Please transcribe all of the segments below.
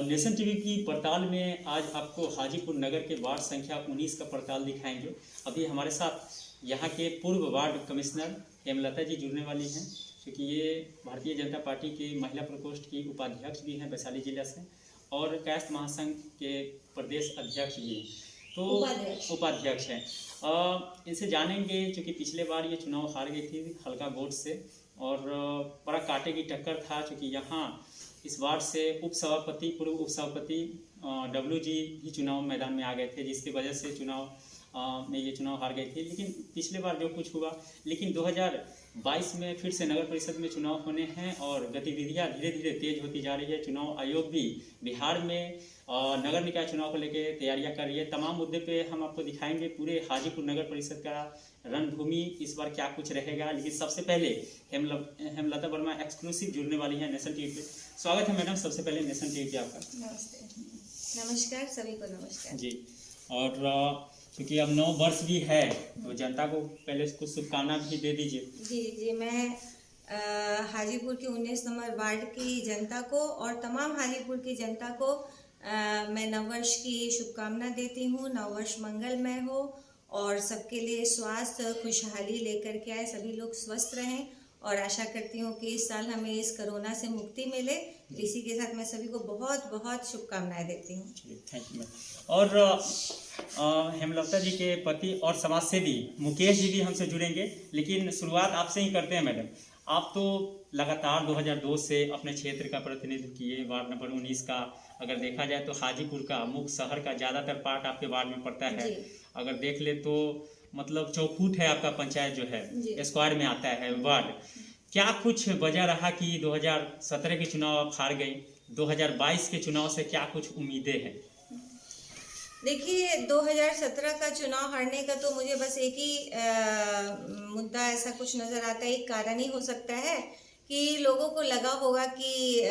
Nation TV की पड़ताल में आज आपको हाजीपुर नगर के वार्ड संख्या 19 का पड़ताल दिखाएंगे। अभी हमारे साथ यहाँ के पूर्व वार्ड कमिश्नर हेमलता जी जुड़ने वाली हैं, क्योंकि ये भारतीय जनता पार्टी के महिला प्रकोष्ठ की उपाध्यक्ष भी हैं वैशाली जिला से, और कायस्थ महासंघ के प्रदेश अध्यक्ष भी हैं, तो उपाध्यक्ष हैं। इनसे जानेंगे, क्योंकि पिछले बार ये चुनाव हार गई थी हल्का वोट से, और बड़ा कांटे की टक्कर था, क्योंकि यहाँ इस वार्ड से पूर्व उप सभापति डब्लू जी ही चुनाव मैदान में आ गए थे, जिसकी वजह से चुनाव में ये चुनाव हार गई थी। लेकिन पिछले बार जो कुछ हुआ, लेकिन 2022 में फिर से नगर परिषद में चुनाव होने हैं और गतिविधियां धीरे धीरे तेज होती जा रही है। चुनाव आयोग भी बिहार में नगर निकाय चुनाव को लेकर तैयारियां कर रही है। तमाम मुद्दे पे हम आपको दिखाएंगे पूरे हाजीपुर नगर परिषद का रणभूमि इस बार क्या कुछ रहेगा। लेकिन सबसे पहले हेमलता वर्मा एक्सक्लूसिव जुड़ने वाली है नेशन टीवी पे। स्वागत है मैडम, सबसे पहले नेशन टीवी पे आपका। नमस्ते, नमस्कार सभी को, नमस्कार जी। और क्योंकि अब 9 वर्ष भी है, तो जनता को पहले कुछ शुभकामना भी दे दीजिए। जी, मैं हाजीपुर के 19 नंबर वार्ड की जनता को और तमाम हाजीपुर की जनता को मैं नववर्ष की शुभकामना देती हूँ। नववर्ष मंगलमय हो और सबके लिए स्वास्थ्य खुशहाली लेकर के आए, सभी लोग स्वस्थ रहें, और आशा करती हूँ कि इस साल हमें इस कोरोना से मुक्ति मिले। इसी के साथ मैं सभी को बहुत बहुत शुभकामनाएं देती हूँ। Thank you ma'am. और हेमलता जी के पति और समाज सेवी मुकेश जी भी हमसे जुड़ेंगे, लेकिन शुरुआत आपसे ही करते हैं मैडम। आप तो लगातार 2002 से अपने क्षेत्र का प्रतिनिधित्व किए, वार्ड नंबर 19 का अगर देखा जाए तो हाजीपुर का मुख्य शहर का ज़्यादातर पार्ट आपके वार्ड में पड़ता है। अगर देख ले तो मतलब चौफुट है आपका पंचायत जो है, स्क्वायर में आता है वार्ड। क्या कुछ वजह रहा कि 2017 के चुनाव आप हार गए? 2022 के चुनाव से क्या कुछ उम्मीदें हैं? देखिए, 2017 का चुनाव हारने का तो मुझे बस एक ही मुद्दा ऐसा कुछ नज़र आता है, एक कारण ही हो सकता है कि लोगों को लगा होगा कि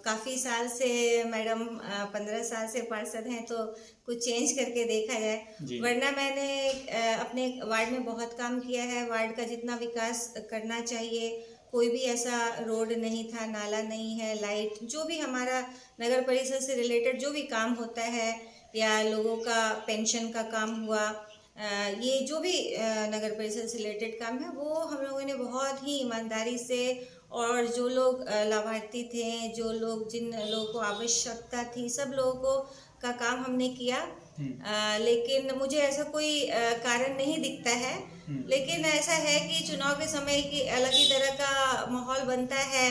काफ़ी साल से मैडम 15 साल से पार्षद हैं, तो कुछ चेंज करके देखा जाए। वरना मैंने अपने वार्ड में बहुत काम किया है। वार्ड का जितना विकास करना चाहिए, कोई भी ऐसा रोड नहीं था, नाला नहीं है, लाइट, जो भी हमारा नगर परिषद से रिलेटेड जो भी काम होता है, या लोगों का पेंशन का काम हुआ, ये जो भी नगर परिषद से रिलेटेड काम है, वो हम लोगों ने बहुत ही ईमानदारी से, और जो लोग लाभार्थी थे, जो लोग जिन लोगों को आवश्यकता थी, सब लोगों को का काम हमने किया। लेकिन मुझे ऐसा कोई कारण नहीं दिखता है। लेकिन ऐसा है कि चुनाव के समय की अलग ही तरह का माहौल बनता है,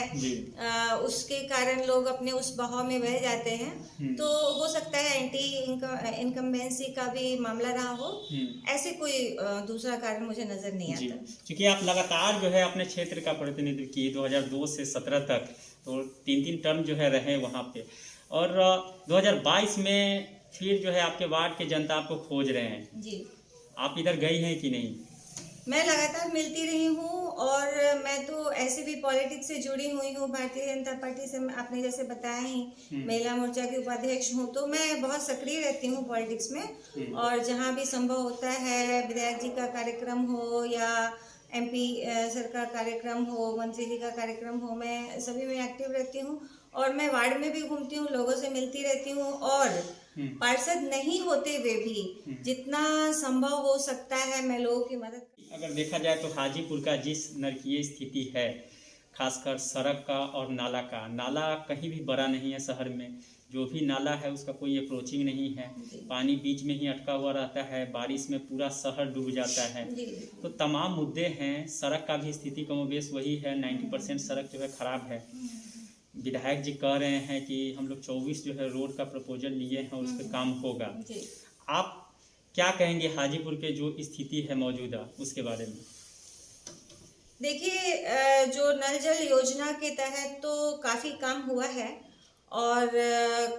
उसके कारण लोग अपने उस बहाव में बह जाते हैं। तो हो सकता है एंटी इनकम्बेंसी का भी मामला रहा हो, ऐसे कोई दूसरा कारण मुझे नजर नहीं आता। क्योंकि आप लगातार जो है अपने क्षेत्र का प्रतिनिधित्व किए 2002 से 17 तक, तो 3 टर्म जो है रहे वहाँ पे, और 2022 में फिर जो है आपके वार्ड के जनता आपको खोज रहे हैं। जी, आप इधर गई हैं कि नहीं? मैं लगातार मिलती रही हूँ, और मैं तो ऐसे भी पॉलिटिक्स से जुड़ी हुई हूँ, भारतीय जनता पार्टी से। आपने जैसे बताया ही, महिला मोर्चा की उपाध्यक्ष हूँ, तो मैं बहुत सक्रिय रहती हूँ पॉलिटिक्स में। और जहाँ भी संभव होता है, विधायक जी का कार्यक्रम हो या MP सर का कार्यक्रम हो, मंत्री जी का कार्यक्रम हो, मैं सभी में एक्टिव रहती हूँ। और मैं वार्ड में भी घूमती हूँ, लोगों से मिलती रहती हूँ, और पार्षद नहीं होते हुए भी जितना संभव हो सकता है मैं लोगों की मदद। अगर देखा जाए तो हाजीपुर का जिस नरकीय स्थिति है, खासकर सड़क का और नाला का, नाला कहीं भी बड़ा नहीं है शहर में। जो भी नाला है उसका कोई अप्रोचिंग नहीं है, पानी बीच में ही अटका हुआ रहता है, बारिश में पूरा शहर डूब जाता है। तो तमाम मुद्दे हैं। सड़क का भी स्थिति कमोबेश वही है, 90% सड़क जो है खराब है। विधायक जी कह रहे हैं कि हम लोग 24 जो है रोड का प्रपोजल लिए हैं और उस पर काम होगा। आप क्या कहेंगे हाजीपुर के जो स्थिति है मौजूदा, उसके बारे में? देखिए, जो नल जल योजना के तहत तो काफ़ी काम हुआ है, और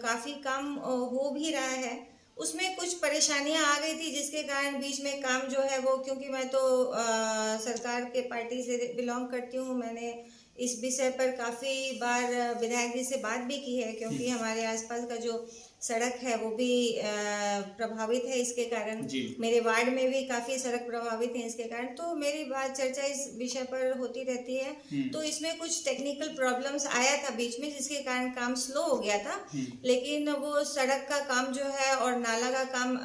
काफ़ी काम हो भी रहा है। उसमें कुछ परेशानियां आ गई थी, जिसके कारण बीच में काम जो है वो, क्योंकि मैं तो सरकार के पार्टी से बिलोंग करती हूँ, मैंने इस विषय पर काफ़ी बार विधायक जी से बात भी की है, क्योंकि हमारे आसपास का जो सड़क है वो भी प्रभावित है इसके कारण। जी। मेरे वार्ड में भी काफ़ी सड़क प्रभावित है इसके कारण। तो मेरी बात चर्चा इस विषय पर होती रहती है। तो इसमें कुछ टेक्निकल प्रॉब्लम्स आया था बीच में, जिसके कारण काम स्लो हो गया था। लेकिन वो सड़क का काम जो है और नाला का काम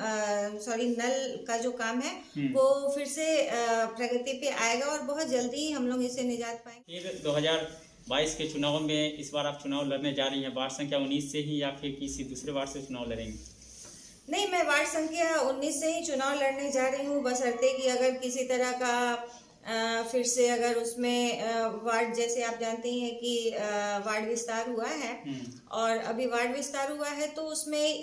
नल का जो काम है वो फिर से प्रगति पे आएगा और बहुत जल्दी ही हम लोग इससे निजात पाएंगे। फिर 2022 के चुनाव में इस बार आप चुनाव लड़ने जा रही हैं वार्ड संख्या 19 से ही, या फिर किसी दूसरे वार्ड से चुनाव लड़ेंगे? नहीं, मैं वार्ड संख्या 19 से ही चुनाव लड़ने जा रही हूँ, बशर्ते कि अगर किसी तरह का फिर से अगर उसमें वार्ड, जैसे आप जानते ही हैं कि वार्ड विस्तार हुआ है और अभी वार्ड विस्तार हुआ है तो उसमें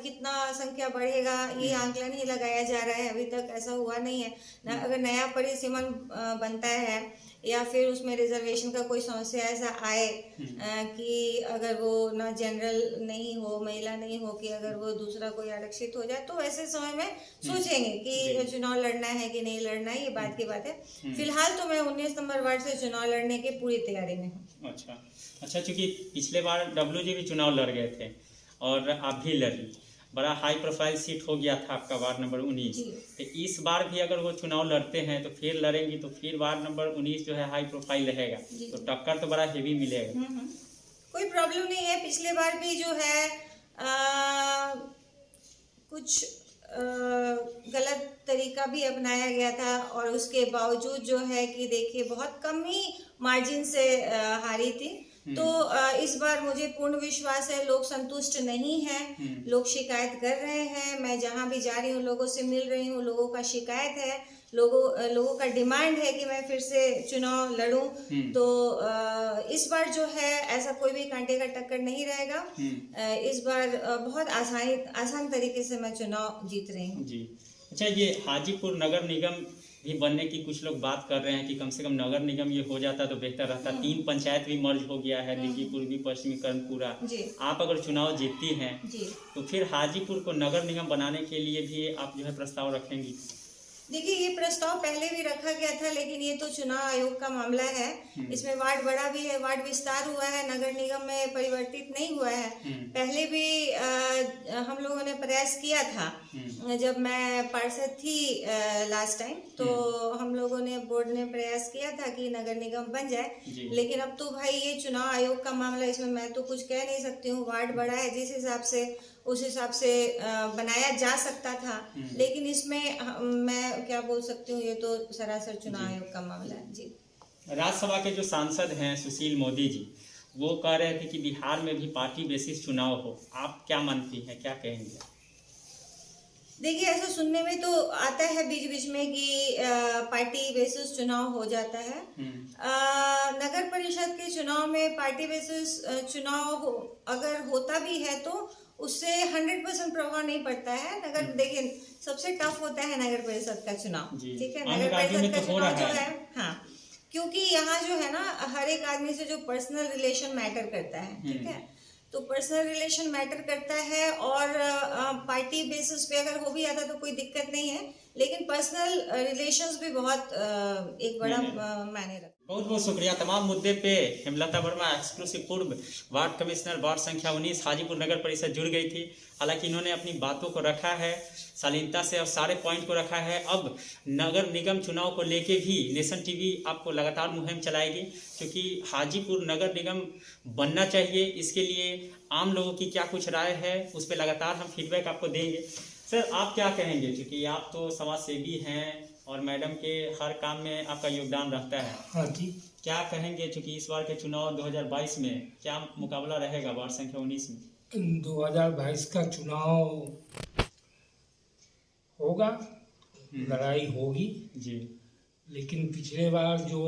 कितना संख्या बढ़ेगा ये आंकलन ही लगाया जा रहा है। अभी तक ऐसा हुआ नहीं है। अगर नया परिसीमन बनता है या फिर उसमें रिजर्वेशन का कोई समस्या ऐसा आए कि अगर वो ना जनरल नहीं हो, महिला नहीं हो, कि अगर वो दूसरा कोई आरक्षित हो जाए, तो ऐसे समय में सोचेंगे कि चुनाव लड़ना है कि नहीं लड़ना है, ये बात की बात है। फिलहाल तो मैं 19 नंबर वार्ड से चुनाव लड़ने की पूरी तैयारी में हूँ। अच्छा, चूंकि पिछले बार डब्ल्यू जी भी चुनाव लड़ गए थे और आप भी लड़ी, बड़ा हाई प्रोफाइल सीट हो गया था आपका वार्ड नंबर 19। तो इस बार भी अगर वो चुनाव लड़ते हैं तो फिर लड़ेंगी, तो फिर वार्ड नंबर 19 जो है हाई प्रोफाइल रहेगा, तो टक्कर तो बड़ा हेवी मिलेगा। कोई प्रॉब्लम नहीं है। पिछले बार भी जो है कुछ गलत तरीका भी अपनाया गया था और उसके बावजूद जो है कि देखिए बहुत कम ही मार्जिन से हारी थी। तो इस बार मुझे पूर्ण विश्वास है, लोग संतुष्ट नहीं हैं, लोग शिकायत कर रहे हैं। मैं जहां भी जा रही हूं लोगों से मिल रही हूं, लोगों का शिकायत है, लोगों का डिमांड है कि मैं फिर से चुनाव लड़ूं। तो इस बार जो है ऐसा कोई भी कांटे का टक्कर नहीं रहेगा। इस बार बहुत आसान तरीके से मैं चुनाव जीत रही हूँ। जी। अच्छा, ये हाजीपुर नगर निगम भी बनने की कुछ लोग बात कर रहे हैं कि कम से कम नगर निगम ये हो जाता तो बेहतर रहता। 3 पंचायत भी मर्ज हो गया है, दिल्ली पूर्वी, पश्चिमी, कर्णपुरा। आप अगर चुनाव जीतती हैं तो फिर हाजीपुर को नगर निगम बनाने के लिए भी आप जो है प्रस्ताव रखेंगी? देखिए, ये प्रस्ताव पहले भी रखा गया था, लेकिन ये तो चुनाव आयोग का मामला है। इसमें वार्ड बड़ा भी है, वार्ड विस्तार हुआ है, नगर निगम में परिवर्तित नहीं हुआ है। पहले भी हम लोगों ने प्रयास किया था, जब मैं पार्षद थी लास्ट टाइम, तो हम लोगों ने बोर्ड ने प्रयास किया था कि नगर निगम बन जाए। लेकिन अब तो भाई ये चुनाव आयोग का मामला, इसमें मैं तो कुछ कह नहीं सकती हूँ। वार्ड बड़ा है, जिस हिसाब से उस हिसाब से बनाया जा सकता था, लेकिन इसमें मैं क्या बोल सकती हूँ, ये तो सरासर चुनाव आयोग का मामला है। जी। राज्यसभा के जो सांसद हैं सुशील मोदी जी, वो कह रहे थे कि बिहार में भी पार्टी बेसिस चुनाव हो। आप क्या मानती हैं, क्या कहेंगे? देखिए, ऐसा सुनने में तो आता है बीच बीच में कि पार्टी बेसिस चुनाव हो जाता है। नगर परिषद के चुनाव में पार्टी बेसिस चुनाव अगर होता भी है तो उससे 100% प्रभाव नहीं पड़ता है। देखिए, सबसे टफ होता है नगर परिषद का चुनाव, ठीक है। नगर परिषद का चुनाव जो है, हाँ, क्योंकि यहाँ जो है ना, हर एक आदमी से जो पर्सनल रिलेशन मैटर करता है, ठीक है। तो पर्सनल रिलेशन मैटर करता है और पार्टी बेसिस पे अगर हो भी जाता तो कोई दिक्कत नहीं है, लेकिन पर्सनल रिलेशंस भी बहुत एक बड़ा मायने रखता है। बहुत बहुत शुक्रिया। तमाम मुद्दे पे हेमलता वर्मा, एक्सक्लूसिव पूर्व वार्ड कमिश्नर, वार्ड संख्या 19, हाजीपुर नगर परिषद जुड़ गई थी। हालांकि इन्होंने अपनी बातों को रखा है शालीनता से और सारे पॉइंट को रखा है। अब नगर निगम चुनाव को लेके भी नेशन टीवी आपको लगातार मुहिम चलाएगी, क्योंकि हाजीपुर नगर निगम बनना चाहिए। इसके लिए आम लोगों की क्या कुछ राय है, उस पर लगातार हम फीडबैक आपको देंगे। सर, आप क्या कहेंगे, क्योंकि आप तो समाज सेवी हैं और मैडम के हर काम में आपका योगदान रहता है। हाँ जी। क्या कहेंगे, क्योंकि इस बार के चुनाव 2022 में क्या मुकाबला रहेगा वार्ड संख्या 19 में? 2022 का चुनाव होगा, लड़ाई होगी जी। लेकिन पिछले बार जो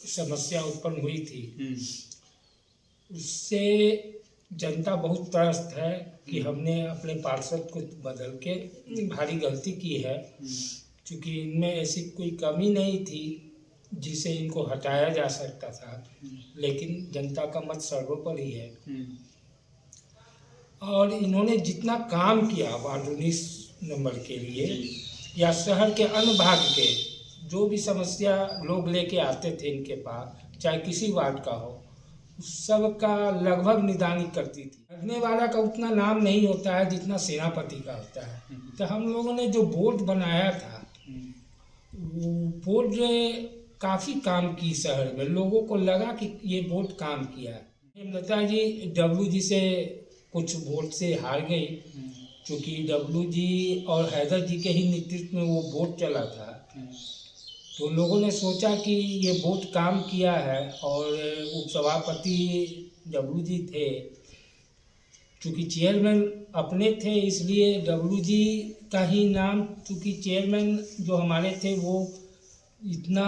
समस्या उत्पन्न हुई थी उससे जनता बहुत त्रस्त है कि हमने अपने पार्षद को बदल के भारी गलती की है, क्योंकि इनमें ऐसी कोई कमी नहीं थी जिसे इनको हटाया जा सकता था, लेकिन जनता का मत सर्वोपरि है। और इन्होंने जितना काम किया वार्ड 19 नंबर के लिए या शहर के अन्य भाग के जो भी समस्या लोग लेके आते थे इनके पास, चाहे किसी वार्ड का हो, सब का लगभग निगरानी करती थी। लगने वाला का उतना नाम नहीं होता है जितना सेनापति का होता है। तो हम लोगों ने जो बोर्ड बनाया था वो बोर्ड काफ़ी काम की शहर में, लोगों को लगा कि ये बोर्ड काम किया है। हेमलता जी डब्लू से कुछ वोट से हार गई, क्योंकि डब्लू और हैदर जी के ही नेतृत्व में वो वोट चला था। तो लोगों ने सोचा कि ये वोट काम किया है, और उपसभापति डब्लू थे, चूँकि चेयरमैन अपने थे इसलिए डब्लू का ही नाम, चूँकि चेयरमैन जो हमारे थे वो इतना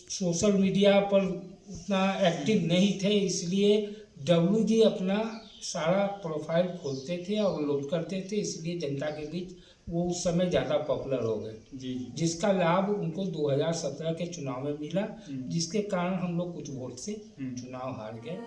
सोशल मीडिया पर उतना एक्टिव नहीं थे, इसलिए डब्लू अपना सारा प्रोफाइल खोलते थे और लोड करते थे, इसलिए जनता के बीच वो उस समय ज़्यादा पॉपुलर हो गए जी। जिसका लाभ उनको 2017 के चुनाव में मिला, जिसके कारण हम लोग कुछ वोट से चुनाव हार गए।